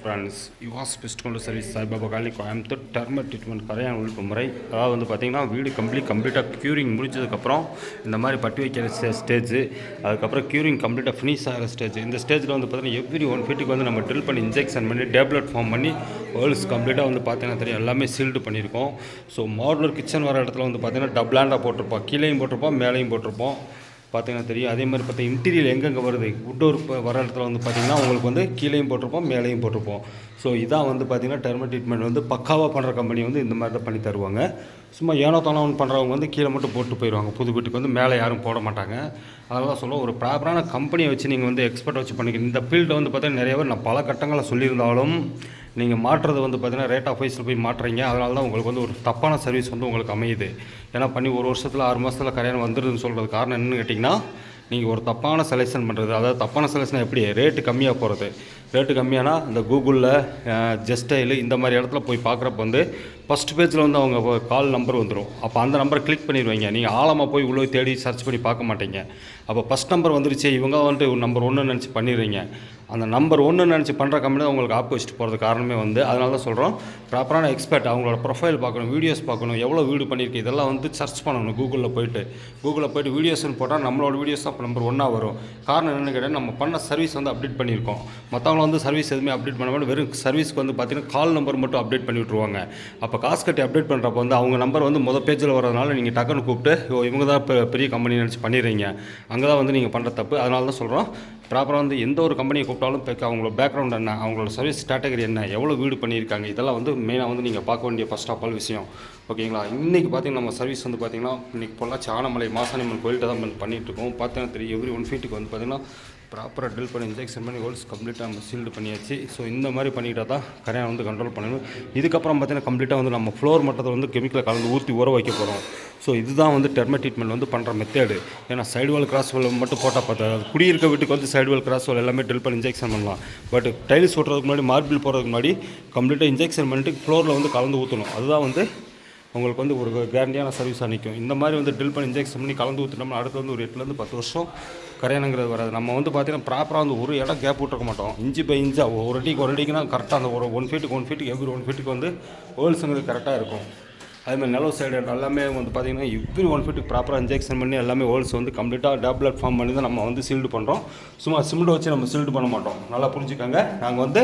Friends Yuvas pest கொண்டு service Saibaba colony Coimbatore termite treatment கரையான் ஒழிப்பு முறை. அதாவது வந்து பார்த்திங்கன்னா வீடு கம்ப்ளீட்டாக க்யூரிங் முடிஞ்சதுக்கப்புறம் இந்த மாதிரி பட்டி வைக்கிற ஸ்டேஜ், அதுக்கப்புறம் க்யூரிங் கம்ப்ளீட்டாக ஃபினிஷ் ஆகிற ஸ்டேஜ். இந்த ஸ்டேஜில் வந்து பார்த்திங்கன்னா எவ்ரி 1 ஃபீட்டுக்கு வந்து நம்ம ட்ரில் பண்ணி இன்ஜெக்ஷன் பண்ணி டேப்லெட் ஃபார்ம் பண்ணி ஹோல்ஸ் கம்ப்ளீட்டாக வந்து பார்த்திங்கன்னா தெரியும் எல்லாமே சீல்டு பண்ணியிருக்கோம். ஸோ மாடுலர் கிச்சன் வர இடத்துல வந்து பார்த்திங்கன்னா டபுளாண்டாக போட்டிருப்போம், கீழேயும் போட்டிருப்போம், மேலேயும் போட்டிருப்போம். பார்த்திங்கன்னா தெரியும். அதே மாதிரி பார்த்தா இன்டீரியர் எங்கெங்கே வருது உட்டோர் வர இடத்துல வந்து பார்த்திங்கன்னா உங்களுக்கு வந்து கீழேயும் போட்டிருப்போம், மேலேயும் போட்டிருப்போம். ஸோ இதான் வந்து பார்த்திங்கன்னா டர்மர் ட்ரீட்மெண்ட் வந்து பக்காவாக பண்ணுற கம்பெனி வந்து இந்த மாதிரி தான் பண்ணி தருவாங்க. சும்மா ஏனோ தானோ ஒன்று பண்ணுறவங்க வந்து கீழே மட்டும் போட்டு போயிடுவாங்க, புது வீட்டுக்கு வந்து மேலே யாரும் போட மாட்டாங்க. அதெல்லாம் சொல்ல ஒரு ப்ராப்பரான கம்பெனியை வச்சு நீங்கள் வந்து எக்ஸ்பர்ட் வச்சு பண்ணிக்கிறீங்க. இந்த ஃபீல்டை வந்து பார்த்திங்கன்னா நிறைய பேர் நான் பல கட்டங்களை சொல்லியிருந்தாலும் நீங்கள் மாட்டுறது வந்து பார்த்திங்கன்னா ரேட் ஆஃப் வைஸில் போய் மாட்டுறீங்க. அதனால தான் உங்களுக்கு வந்து ஒரு தப்பான சர்வீஸ் வந்து உங்களுக்கு அமையுது. ஏன்னா பண்ணி ஒரு வருஷத்தில் 6 மாதத்தில் கரையான் வந்துடுதுன்னு சொல்கிறது காரணம் என்னென்னு கேட்டிங்கன்னா, நீங்கள் ஒரு தப்பான செலெக்ஷன் பண்ணுறது. அதாவது தப்பான செலெக்ஷன் எப்படி ரேட்டு கம்மியாக போகிறது, ரேட்டு கம்மியானா இந்த கூகுளில் ஜஸ்டைலு இந்த மாதிரி இடத்துல போய் பார்க்குறப்ப வந்து ஃபஸ்ட் பேஜில் வந்து அவங்க கால் நம்பர் வந்துடும். அப்போ அந்த நம்பரை கிளிக் பண்ணிடுவீங்க. நீங்கள் ஆழமாக போய் உள்ளே தேடி சர்ச் பண்ணி பார்க்க மாட்டீங்க. அப்போ ஃபஸ்ட் நம்பர் வந்துருச்சு, இவங்க வந்துட்டு நம்பர் 1 நினச்சி பண்ணிடுறீங்க. அந்த நம்பர் 1 நினச்சி பண்ணுற கம்பெனி தான் உங்களுக்கு ஆப் வச்சுட்டு போகிறது காரணமே வந்து அதனால தான் சொல்கிறோம். ப்ராப்பரான எக்ஸ்பர்ட் அவங்களோட ப்ரொஃபைல் பார்க்கணும், வீடியோஸ் பார்க்கணும், எவ்வளோ வீடு பண்ணியிருக்கு இதெல்லாம் வந்து சர்ச் பண்ணணும். கூகுளில் போய்ட்டு வீடியோஸ்னு போட்டால் நம்மளோட வீடியோஸ் தான் நம்பர் 1 வரும். காரணம் என்னென்னு கேட்டால் நம்ம பண்ண சர்வீஸ் வந்து அப்டேட் பண்ணியிருக்கோம். மற்றவங்க வந்து சர்வீஸ் எதுவுமே அப்டேட் பண்ண மாட்டோம், வெறும் சர்வீஸ்க்கு வந்து பார்த்திங்கன்னா கால் நம்பர் மட்டும் அப்டேட் பண்ணி விட்ருவாங்க. அப்போ காசு கட்டி அப்டேட் பண்ணுறப்போ வந்து அவங்க நம்பர் வந்து பேஜில் வரதுனால நீங்கள் டக்குன்னு கூப்பிட்டு இவங்க தான் இப்போ பெரிய கம்பெனி நினச்சி பண்ணிடுறீங்க. அங்கே தான் வந்து நீங்கள் பண்ணுற தப்பு. அதனால தான் சொல்கிறோம் ப்ராப்பராக வந்து எந்த ஒரு கம்பெனியை கூப்பிட்டாலும் அவங்களோட பேக்ரவுண்ட் என்ன, அவங்களோட சர்வீஸ் கேட்டகரி என்ன, எவ்வளோ வீடு பண்ணியிருக்காங்க, இதெல்லாம் வந்து மெயினாக வந்து நீங்கள் பார்க்க வேண்டிய ஃபஸ்ட் ஆஃப் ஆல் விஷயம். ஓகேங்களா. இன்றைக்கி பார்த்திங்கன்னா நம்ம சர்வீஸ் வந்து பார்த்திங்கன்னா இன்றைக்கி பொள்ளாச்சி ஆனமலை மாசாணியம்மன் கோயில்கிட்ட தான் பண்ணிகிட்ருக்கோம். பார்த்தீங்கன்னா தெரியும் எவ்ரி 1 ஃபீட்டுக்கு வந்து பார்த்திங்கன்னா ப்ராப்பராக ட்ரில் பண்ணி இன்ஜெக்ஷன் பண்ணி ஹோல்ஸ் கம்ப்ளீட்டாக நம்ம சீல்டு பண்ணியாச்சு. ஸோ இந்த மாதிரி பண்ணிக்கிட்டால் தான் கரையான் வந்து கண்ட்ரோல் பண்ணணும். இதுக்கப்புறம் பார்த்திங்கன்னா கம்ப்ளீட்டாக வந்து நம்ம ஃப்ளோர் மட்டத்தில் வந்து கெமிக்கலை கலந்து ஊற்றி ஊற வைக்க போகிறோம். ஸோ இதுதான் வந்து டர்மர் ட்ரீட்மெண்ட் வந்து பண்ணுற மெத்தேடு. ஏன்னா சைடு வால் கிராஸ் வால் மட்டும் போட்டால் பார்த்தா குடியிருக்க வீட்டுக்கு வந்து சைடு வால் கிராஸ் வால் எல்லாமே ட்ரில் பண்ணி இன்ஜெக்ஷன் பண்ணலாம். பட் டைல்ஸ் ஓட்டுறதுக்கு முன்னாடி மார்பிள் போடுறதுக்கு முன்னாடி கம்ப்ளீட்டாக இன்ஜெக்ஷன் பண்ணிட்டு ஃப்ளோரில் வந்து கலந்து ஊற்றணும். அதுதான் வந்து உங்களுக்கு வந்து ஒரு கேரண்டியான சர்வீஸாக நிற்கும். இந்த மாதிரி வந்து ட்ரில் பண்ணி இன்ஜெக்ஷன் பண்ணி கலந்து ஊற்றினோம்னா அடுத்து வந்து ஒரு 8 10 வருஷம் கரையானுங்கிறது வராது. நம்ம வந்து பார்த்திங்கன்னா ப்ராப்பராக வந்து ஒரு இடம் கேப் விட்டுருக்க மாட்டோம். இன்ச்சு பை இன்ச்சாக ஒரு அடிக்குனா கரெக்டாக அந்த ஒரு 1 ஃபீட்டுக்கு எவ்ரி 1 ஃபீட்டுக்கு வந்து ஹோல்ஸுங்கிறது கரெக்டாக இருக்கும். அதுமாதிரி நிலவு சைடு எல்லாமே வந்து பார்த்திங்கன்னா எவ்ரி 1 ஃபீட்டுக்கு ப்ராப்பராக இன்ஜெக்ஷன் பண்ணி எல்லாமே ஹோல்ஸ் வந்து கம்ப்ளீட்டாக டேப்லெட் ஃபார்ம் பண்ணி தான் நம்ம வந்து சீல்டு பண்ணுறோம். சும்மா சிமெண்ட் வச்சு நம்ம சீல்டு பண்ண மாட்டோம். நல்லா புரிஞ்சுக்கோங்க. நாங்கள் வந்து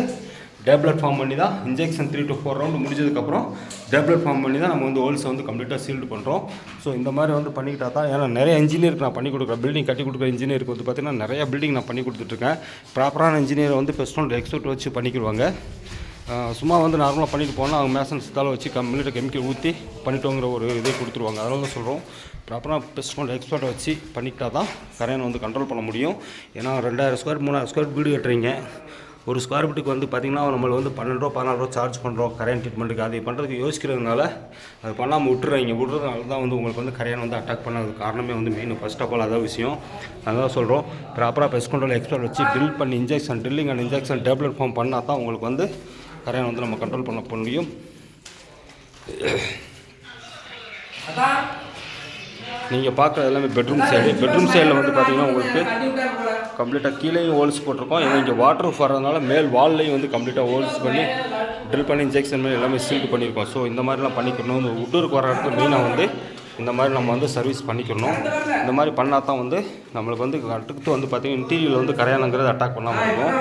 டேப்லெட் ஃபார்ம் பண்ணி தான் இன்ஜெக்ஷன் 3 to 4 ரவுண்டு முடிஞ்சதுக்கப்புறம் டேப்லெட் ஃபார்ம் பண்ணி தான் நம்ம வந்து ஹோல்ஸை வந்து கம்ப்ளீட்டாக சீல்டு பண்ணுறோம். ஸோ இந்த மாதிரி வந்து பண்ணிக்கிட்டா தான். ஏன்னா நிறைய இன்ஜினியருக்கு நான் பண்ணி கொடுக்குறேன். பில்டிங் கட்டி கொடுக்குற இன்ஜினியருக்கு வந்து பார்த்திங்கன்னா நிறைய பில்டிங் நான் பண்ணி கொடுத்துட்ருக்கேன். ப்ராப்பரான இன்ஜினியரை வந்து பெஸ்டோன் எக்ஸ்பர்ட் வச்சு பண்ணிக்கிடுவாங்க. சும்மா வந்து நார்மலாக பண்ணிட்டு போனால் அவங்க மேசன் சித்தால வச்சு கெமிக்கல் ஊற்றி பண்ணிட்டோங்கிற ஒரு இதே கொடுத்துருவாங்க. அதனால தான் சொல்கிறோம் ப்ராப்பராக பெஸ்டோன் எக்ஸ்பர்ட்டை வச்சு பண்ணிக்கிட்டா தான் கரையானை வந்து கண்ட்ரோல் பண்ண முடியும். ஏன்னா 2000 ஸ்கொயர் 3000 ஸ்கொயர் வீடு கட்டுறீங்க. ஒரு ஸ்கொயர் ஃபீட்டுக்கு வந்து பார்த்திங்கன்னா நம்மளை வந்து 12 ரூபா 14 ரூபா சார்ஜ் பண்ணுறோம் கரையான் ட்ரீட்மெண்ட்டுக்கு. அதை பண்ணுறதுக்கு யோசிக்கிறதுனால அது பண்ணாமல் விட்டுறதுனால தான் வந்து உங்களுக்கு வந்து கரையான் வந்து அட்டாக் பண்ணது காரணமே வந்து மெயின் ஃபஸ்ட் ஆஃப் ஆல் அதான் விஷயம். அதான் சொல்கிறோம் ப்ராப்பராக பெஸ்ட் கண்ட்ரோல் எக்ஸ்பர்ட் வச்சு ட்ரில் பண்ணி drilling and injection tablet form பண்ணால் தான் உங்களுக்கு வந்து கரையான் வந்து நம்ம கண்ட்ரோல் பண்ண முடியும். நீங்கள் பார்க்குறது எல்லாமே பெட்ரூம் சைடில் வந்து பார்த்திங்கன்னா உங்களுக்கு கம்ப்ளீட்டாக கீழேயும் ஹோல்ஸ் போட்டிருக்கோம். ஏன்னா இங்கே வாட்டர் ப்ரூஃப் வரதுனால மேல் வால்லையும் வந்து கம்ப்ளீட்டாக ஹோல்ஸ் பண்ணி ட்ரில் பண்ணி இன்ஜெக்ஷன் பண்ணி எல்லாமே சீல்டு பண்ணியிருக்கோம். ஸோ இந்த மாதிரிலாம் பண்ணிக்கணும். இந்த உட்டூருக்கு வர இடத்துல மெயினாக வந்து இந்த மாதிரி நம்ம வந்து சர்வீஸ் பண்ணிக்கணும். இந்த மாதிரி பண்ணால் தான் வந்து நம்மளுக்கு வந்து அடுத்து வந்து பார்த்திங்கன்னா இன்டீரியரில் வந்து கரையானுங்கிறது அட்டாக் பண்ணாமல் இருக்கும்.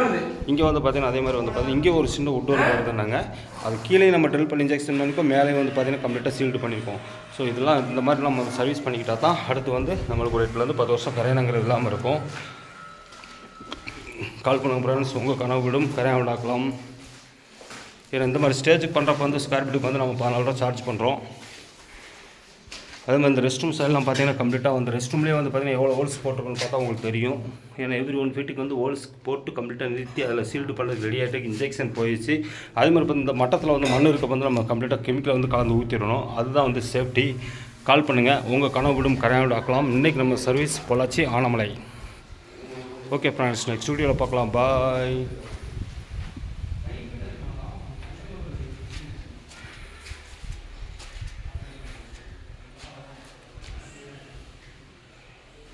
இங்கே வந்து பார்த்திங்கன்னா அதே மாதிரி வந்து பார்த்திங்கன்னா இங்கே ஒரு சின்ன உட்டூர் வருதுன்னாங்க. அது கீழே நம்ம ட்ரில் பண்ணி இன்ஜெக்ஷன் பண்ணிப்போம், மேலே வந்து பார்த்திங்கன்னா கம்ப்ளீட்டாக சீல்டு பண்ணியிருக்கோம். ஸோ இதெல்லாம் இந்த மாதிரி நம்ம சர்வீஸ் பண்ணிக்கிட்டால் தான் அடுத்து வந்து நம்மளுக்கு ஒரு 8 10 வருஷம் கரையானுங்கிறது இல்லாமல் இருக்கும். கால் பண்ணுங்க ஃப்ரெண்ட்ஸ். உங்கள் கனவு வீடும் கரையான் உண்டாக்கலாம். ஏன்னா இந்த மாதிரி ஸ்டேஜுக்கு பண்ணுறப்ப வந்து ஸ்கொயர் ஃபீட்டுக்கு வந்து நம்ம 14 ரூபா சார்ஜ் பண்ணுறோம். அதே மாதிரி இந்த ரெஸ்ட் ரூம் சைட்லாம் பார்த்திங்கன்னா கம்ப்ளீட்டாக வந்து ரெஸ்ட் ரூம்லேயே வந்து பார்த்திங்கன்னா எவ்வளோ ஹோல்ஸ் போட்டிருக்கோன்னு பார்த்தா உங்களுக்கு தெரியும். ஏன்னா எவ்ரி 1 ஃபீட்டுக்கு வந்து ஹோல்ஸ் போட்டு கம்ப்ளீட்டாக நிறுத்தி அதில் சீல்டு பண்ணுறது ரெடி ஆகிட்டு இன்ஜெக்ஷன் போயிடுச்சு. அதே மாதிரி இப்போ இந்த மட்டத்தில் வந்து மண் இருக்க வந்து நம்ம கம்ப்ளீட்டாக கெமிக்கலை வந்து கலந்து ஊற்றிடணும். அதுதான் வந்து சேஃப்டி. கால் பண்ணுங்கள். உங்கள் கனவு வீடும் கரையான் ஆக்கலாம். இன்றைக்கி நம்ம service Pollachi Anamalai. Okay friends, next வீடியோவில் பார்க்கலாம். பாய்.